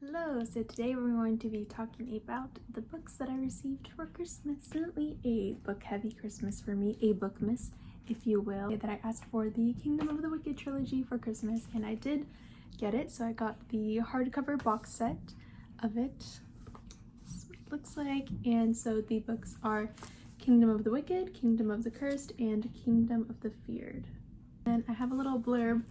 Hello, so today we're going to be talking about the books that I received for Christmas. Definitely a book-heavy Christmas for me, a bookmas, if you will, that I asked for the Kingdom of the Wicked trilogy for Christmas, and I did get it. So I got the hardcover box set of it. That's what it looks like. And so the books are Kingdom of the Wicked, Kingdom of the Cursed, and Kingdom of the Feared. And I have a little blurb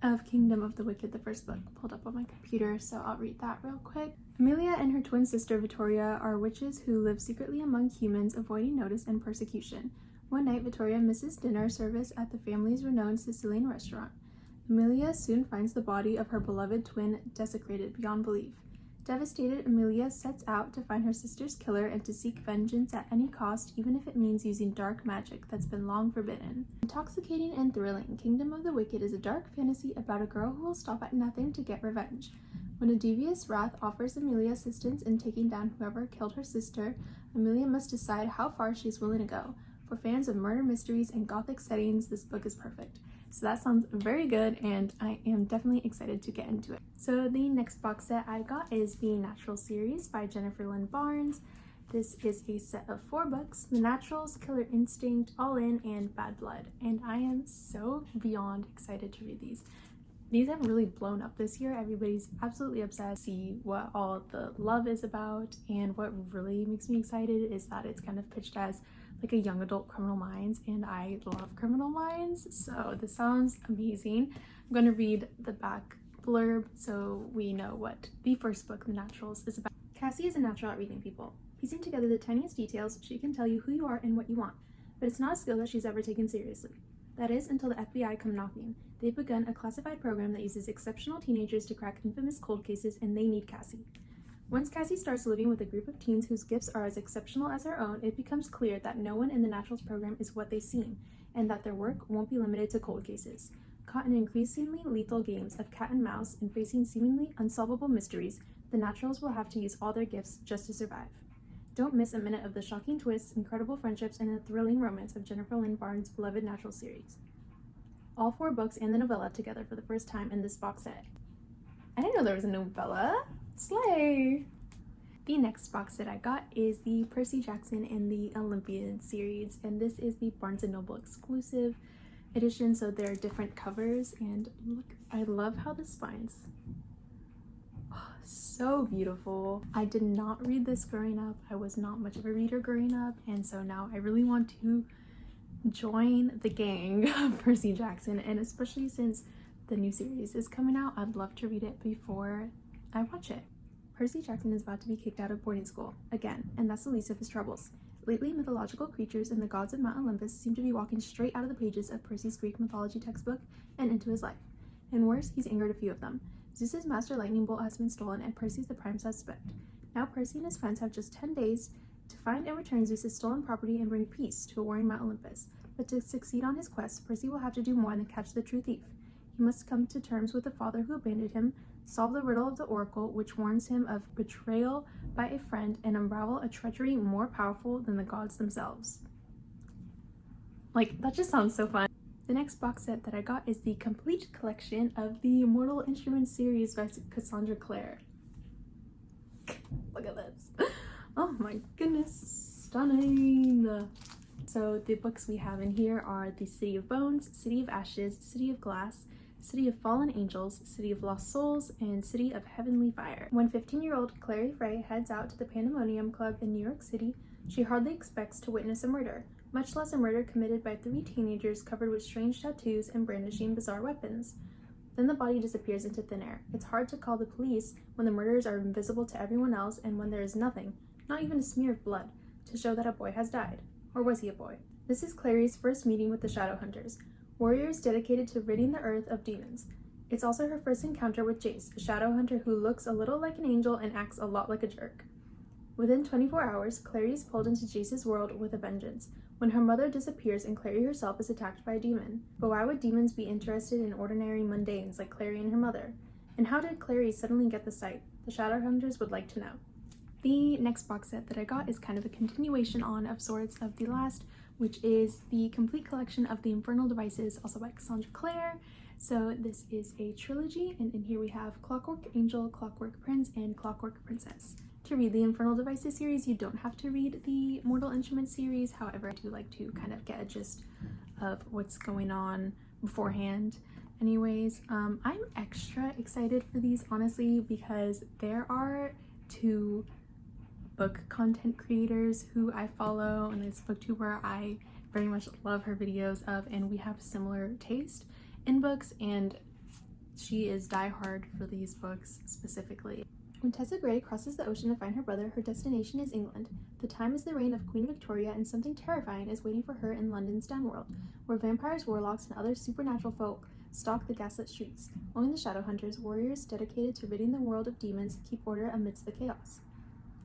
of Kingdom of the Wicked, the first book, pulled up on my computer, so I'll read that real quick. Amelia and her twin sister Vittoria are witches who live secretly among humans, avoiding notice and persecution. One night, Vittoria misses dinner service at the family's renowned Sicilian restaurant. Amelia soon finds the body of her beloved twin desecrated beyond belief. Devastated, Amelia sets out to find her sister's killer and to seek vengeance at any cost, even if it means using dark magic that's been long forbidden. Intoxicating and thrilling, Kingdom of the Wicked is a dark fantasy about a girl who will stop at nothing to get revenge. When a devious wrath offers Amelia assistance in taking down whoever killed her sister, Amelia must decide how far she's willing to go. For fans of murder mysteries and gothic settings, this book is perfect. So that sounds very good, and I am definitely excited to get into it. So the next box set I got is the Natural series by Jennifer Lynn Barnes. This is a set of 4 books: The Naturals, Killer Instinct, All In, and Bad Blood. And I am so beyond excited to read these. These have really blown up this year. Everybody's absolutely obsessed. See what all the love is about, and what really makes me excited is that it's kind of pitched as like a young adult Criminal Minds, and I love Criminal Minds, so this sounds amazing. I'm going to read the back blurb so we know what the first book, The Naturals, is about. Cassie is a natural at reading people. Piecing together the tiniest details, she can tell you who you are and what you want, but it's not a skill that she's ever taken seriously. That is, until the FBI come knocking. They've begun a classified program that uses exceptional teenagers to crack infamous cold cases, and they need Cassie. Once Cassie starts living with a group of teens whose gifts are as exceptional as her own, it becomes clear that no one in the Naturals program is what they seem, and that their work won't be limited to cold cases. Caught in increasingly lethal games of cat and mouse and facing seemingly unsolvable mysteries, the Naturals will have to use all their gifts just to survive. Don't miss a minute of the shocking twists, incredible friendships, and the thrilling romance of Jennifer Lynn Barnes' beloved Natural series. All 4 books and the novella together for the first time in this box set. I didn't know there was a novella. Slay! The next box set I got is the Percy Jackson and the Olympian series, and this is the Barnes & Noble exclusive edition, so there are different covers, and look, I love how the spines, so beautiful. I did not read this growing up. I was not much of a reader growing up, and so now I really want to join the gang of Percy Jackson, and especially since the new series is coming out, I'd love to read it before I watch it. Percy Jackson is about to be kicked out of boarding school again, and that's the least of his troubles. Lately, mythological creatures and the gods of Mount Olympus seem to be walking straight out of the pages of Percy's Greek mythology textbook and into his life. And worse, he's angered a few of them. Zeus's master lightning bolt has been stolen, and Percy's the prime suspect. Now Percy and his friends have just 10 days to find and return Zeus's stolen property and bring peace to a warring Mount Olympus. But to succeed on his quest, Percy will have to do more than catch the true thief. He must come to terms with the father who abandoned him, solve the riddle of the oracle, which warns him of betrayal by a friend, and unravel a treachery more powerful than the gods themselves. Like, that just sounds so fun. The next box set that I got is the complete collection of the Mortal Instruments series by Cassandra Clare. Look at this. Oh my goodness, stunning. So the books we have in here are The City of Bones, City of Ashes, City of Glass, City of Fallen Angels, City of Lost Souls, and City of Heavenly Fire. When 15-year-old Clary Frey heads out to the Pandemonium Club in New York City, she hardly expects to witness a murder, much less a murder committed by 3 teenagers covered with strange tattoos and brandishing bizarre weapons. Then the body disappears into thin air. It's hard to call the police when the murderers are invisible to everyone else and when there is nothing, not even a smear of blood, to show that a boy has died. Or was he a boy? This is Clary's first meeting with the Shadowhunters, warriors dedicated to ridding the earth of demons. It's also her first encounter with Jace, a Shadowhunter who looks a little like an angel and acts a lot like a jerk. Within 24 hours, Clary is pulled into Jace's world with a vengeance, when her mother disappears and Clary herself is attacked by a demon. But why would demons be interested in ordinary mundanes like Clary and her mother? And how did Clary suddenly get the sight? The Shadowhunters would like to know. The next box set that I got is kind of a continuation of sorts of the last, which is the complete collection of the Infernal Devices, also by Cassandra Clare. So this is a trilogy, and in here we have Clockwork Angel, Clockwork Prince, and Clockwork Princess. To read the Infernal Devices series, you don't have to read the Mortal Instruments series. However, I do like to kind of get a gist of what's going on beforehand. Anyways, I'm extra excited for these, honestly, because there are two book content creators who I follow, and this booktuber I very much love her videos of, and we have similar taste in books, and she is diehard for these books specifically. When Tessa Gray crosses the ocean to find her brother, her destination is England. The time is the reign of Queen Victoria, and something terrifying is waiting for her in London's Downworld, where vampires, warlocks, and other supernatural folk stalk the gaslit streets. Only the Shadowhunters, warriors dedicated to ridding the world of demons, keep order amidst the chaos.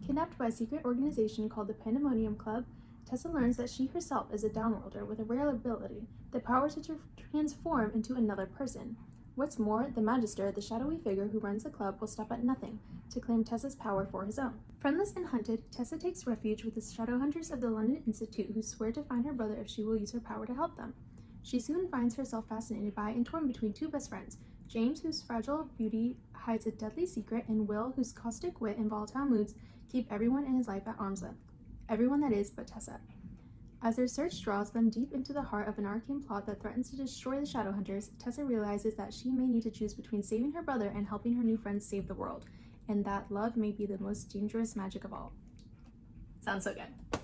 Kidnapped by a secret organization called the Pandemonium Club, Tessa learns that she herself is a Downworlder with a rare ability, the power to transform into another person. What's more, the Magister, the shadowy figure who runs the club, will stop at nothing to claim Tessa's power for his own. Friendless and hunted, Tessa takes refuge with the Shadowhunters of the London Institute, who swear to find her brother if she will use her power to help them. She soon finds herself fascinated by and torn between two best friends, James, whose fragile beauty hides a deadly secret, and Will, whose caustic wit and volatile moods keep everyone in his life at arm's length. Everyone, that is, but Tessa. As their search draws them deep into the heart of an arcane plot that threatens to destroy the Shadowhunters, Tessa realizes that she may need to choose between saving her brother and helping her new friends save the world, and that love may be the most dangerous magic of all. Sounds so good.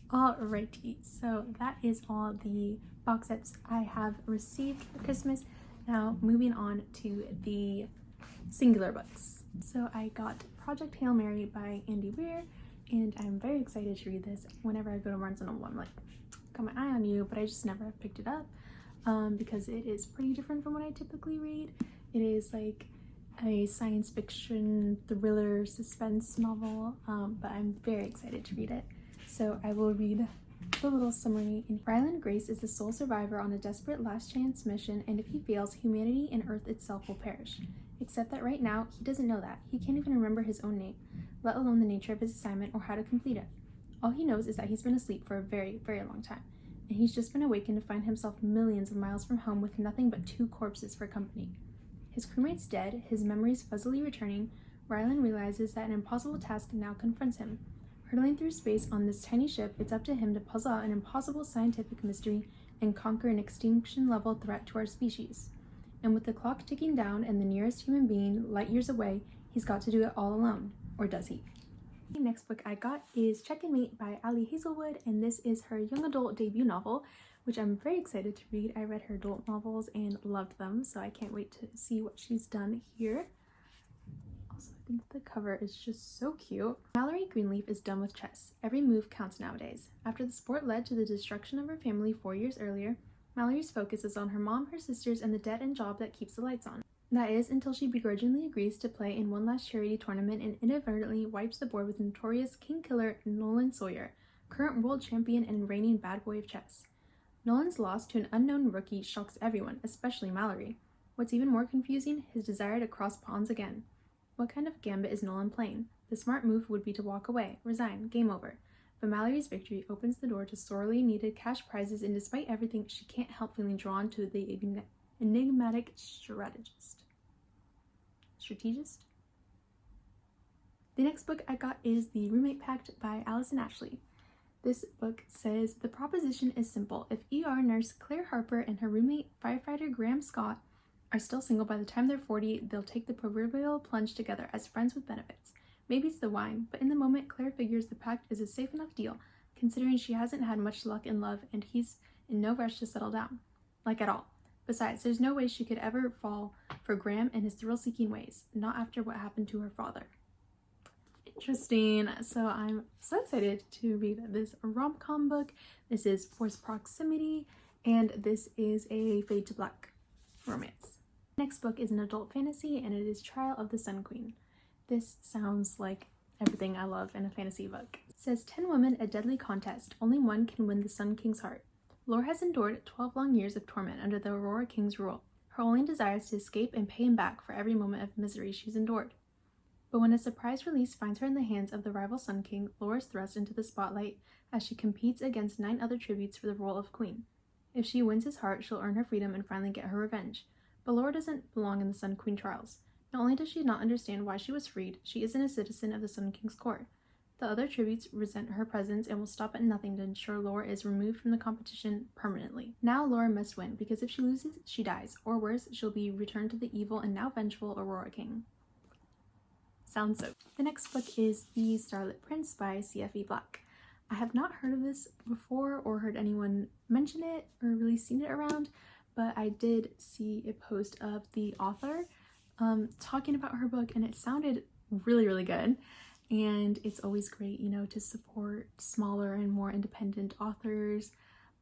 Alrighty, so that is all the box sets I have received for Christmas. Now moving on to the singular books. So I got Project Hail Mary by Andy Weir, and I'm very excited to read this. Whenever I go to Barnes & Noble, I'm like, got my eye on you, but I just never have picked it up because it is pretty different from what I typically read. It is like a science fiction thriller suspense novel, but I'm very excited to read it. So I will read the little summary. Ryland Grace is the sole survivor on a desperate last chance mission, and if he fails, humanity and Earth itself will perish. Except that right now, he doesn't know that. He can't even remember his own name, let alone the nature of his assignment or how to complete it. All he knows is that he's been asleep for a very, very long time, and he's just been awakened to find himself millions of miles from home with nothing but two corpses for company. His crewmates dead, his memories fuzzily returning, Ryland realizes that an impossible task now confronts him. Hurtling through space on this tiny ship, it's up to him to puzzle out an impossible scientific mystery and conquer an extinction-level threat to our species. And with the clock ticking down and the nearest human being light years away, he's got to do it all alone. Or does he? The next book I got is Check and Mate by Ali Hazelwood, and this is her young adult debut novel, which I'm very excited to read. I read her adult novels and loved them, so I can't wait to see what she's done here. Also, I think the cover is just so cute. Mallory Greenleaf is done with chess. Every move counts nowadays. After the sport led to the destruction of her family 4 years earlier, Mallory's focus is on her mom, her sisters, and the debt and job that keeps the lights on. That is, until she begrudgingly agrees to play in one last charity tournament and inadvertently wipes the board with notorious king killer Nolan Sawyer, current world champion and reigning bad boy of chess. Nolan's loss to an unknown rookie shocks everyone, especially Mallory. What's even more confusing, his desire to cross pawns again. What kind of gambit is Nolan playing? The smart move would be to walk away, resign, game over. But Mallory's victory opens the door to sorely needed cash prizes, and despite everything, she can't help feeling drawn to the enigmatic strategist. The next book I got is The Roommate Pact by Allison Ashley. This book says, the proposition is simple. If ER nurse Claire Harper and her roommate firefighter Graham Scott are still single by the time they're 40, they'll take the proverbial plunge together as friends with benefits. Maybe it's the wine, but in the moment Claire figures the pact is a safe enough deal, considering she hasn't had much luck in love and he's in no rush to settle down. Like at all. Besides, there's no way she could ever fall for Graham and his thrill-seeking ways, not after what happened to her father. Interesting. So I'm so excited to read this rom-com book. This is Forced Proximity, and this is a Fade to Black romance. Next book is an adult fantasy, and it is Trial of the Sun Queen. This sounds like everything I love in a fantasy book. It says 10 women, a deadly contest. Only one can win the Sun King's heart. Lore has endured 12 long years of torment under the Aurora King's rule. Her only desire is to escape and pay him back for every moment of misery she's endured. But when a surprise release finds her in the hands of the rival Sun King, Lore is thrust into the spotlight as she competes against 9 other tributes for the role of queen. If she wins his heart, she'll earn her freedom and finally get her revenge. But Laura doesn't belong in the Sun Queen trials. Not only does she not understand why she was freed, she isn't a citizen of the Sun King's court. The other tributes resent her presence and will stop at nothing to ensure Laura is removed from the competition permanently. Now Laura must win, because if she loses, she dies, or worse, she'll be returned to the evil and now vengeful Aurora King. Sounds so. The next book is The Starlit Prince by C.F.E. Black. I have not heard of this before or heard anyone mention it or really seen it around, but I did see a post of the author talking about her book, and it sounded really, really good. And it's always great, you know, to support smaller and more independent authors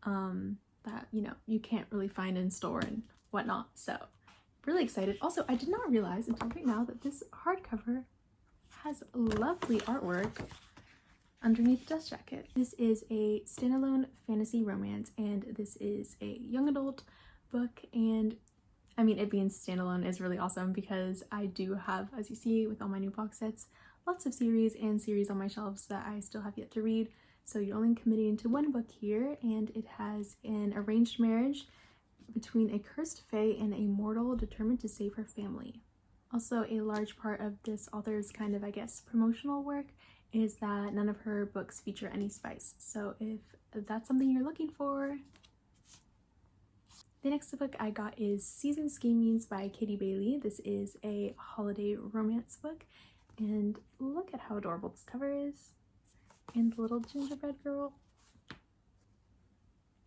that, you know, you can't really find in store and whatnot. So really excited. Also, I did not realize until right now that this hardcover has lovely artwork underneath the dust jacket. This is a standalone fantasy romance, and this is a young adult book. And I mean, it being standalone is really awesome because I do have, as you see with all my new box sets, lots of series on my shelves that I still have yet to read. So you're only committing to one book here, and it has an arranged marriage between a cursed fae and a mortal determined to save her family. Also, a large part of this author's kind of, I guess, promotional work is that none of her books feature any spice. So if that's something you're looking for. The next book I got is Season Schemings by Katie Bailey. This is a holiday romance book. And look at how adorable this cover is. And the little gingerbread girl.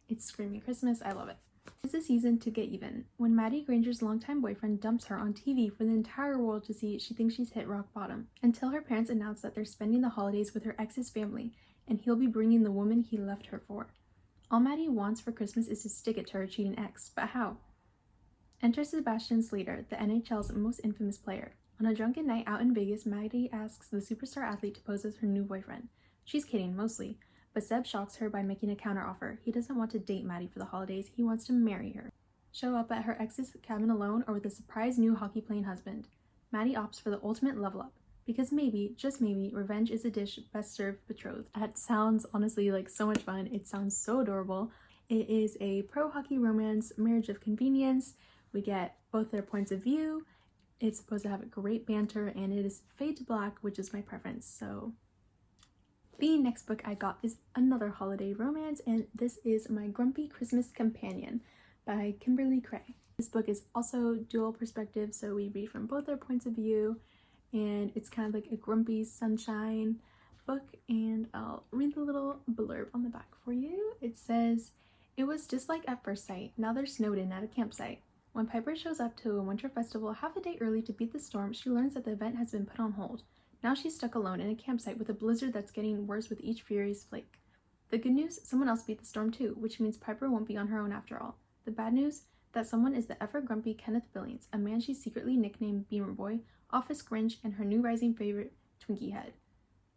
It's screaming Christmas. I love it. It's a season to get even. When Maddie Granger's longtime boyfriend dumps her on TV for the entire world to see, she thinks she's hit rock bottom. Until her parents announce that they're spending the holidays with her ex's family, and he'll be bringing the woman he left her for. All Maddie wants for Christmas is to stick it to her cheating ex, but how? Enter Sebastian Slater, the NHL's most infamous player. On a drunken night out in Vegas, Maddie asks the superstar athlete to pose as her new boyfriend. She's kidding, mostly, but Seb shocks her by making a counteroffer. He doesn't want to date Maddie for the holidays, he wants to marry her. Show up at her ex's cabin alone or with a surprise new hockey-playing husband. Maddie opts for the ultimate level-up, because maybe, just maybe, revenge is a dish best served betrothed. That sounds honestly like so much fun. It sounds so adorable. It is a pro-hockey romance marriage of convenience. We get both their points of view. It's supposed to have a great banter, and it is fade to black, which is my preference. So the next book I got is another holiday romance, and this is My Grumpy Christmas Companion by Kimberly Cray. This book is also dual perspective, so we read from both their points of view, and it's kind of like a grumpy sunshine book. And I'll read the little blurb on the back for you. It says, "It was just like at first sight. Now they're snowed in at a campsite. When Piper shows up to a winter festival half a day early to beat the storm, she learns that the event has been put on hold. Now she's stuck alone in a campsite with a blizzard that's getting worse with each furious flake. The good news, someone else beat the storm too, which means Piper won't be on her own after all. The bad news, that someone is the ever grumpy Kenneth Billings, a man she secretly nicknamed Beamer Boy, Office Grinch, and her new rising favorite, Twinkie Head.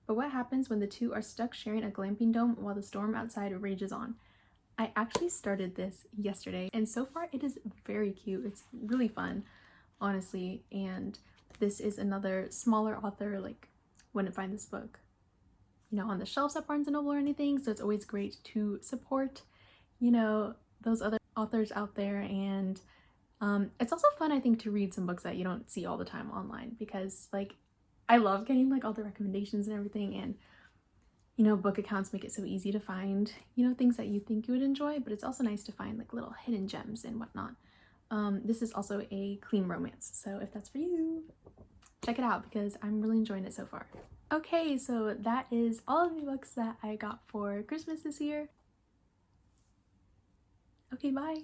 But what happens when the two are stuck sharing a glamping dome while the storm outside rages on?" I actually started this yesterday, and so far it is very cute. It's really fun, honestly, and this is another smaller author. Like, wouldn't find this book, you know, on the shelves at Barnes & Noble or anything, so it's always great to support, you know, those other authors out there. And it's also fun, I think, to read some books that you don't see all the time online, because, like, I love getting, like, all the recommendations and everything, and you know, book accounts make it so easy to find, you know, things that you think you would enjoy, but it's also nice to find like little hidden gems and whatnot. This is also a clean romance, so if that's for you, check it out because I'm really enjoying it so far. Okay, so that is all of the books that I got for Christmas this year. Okay, bye!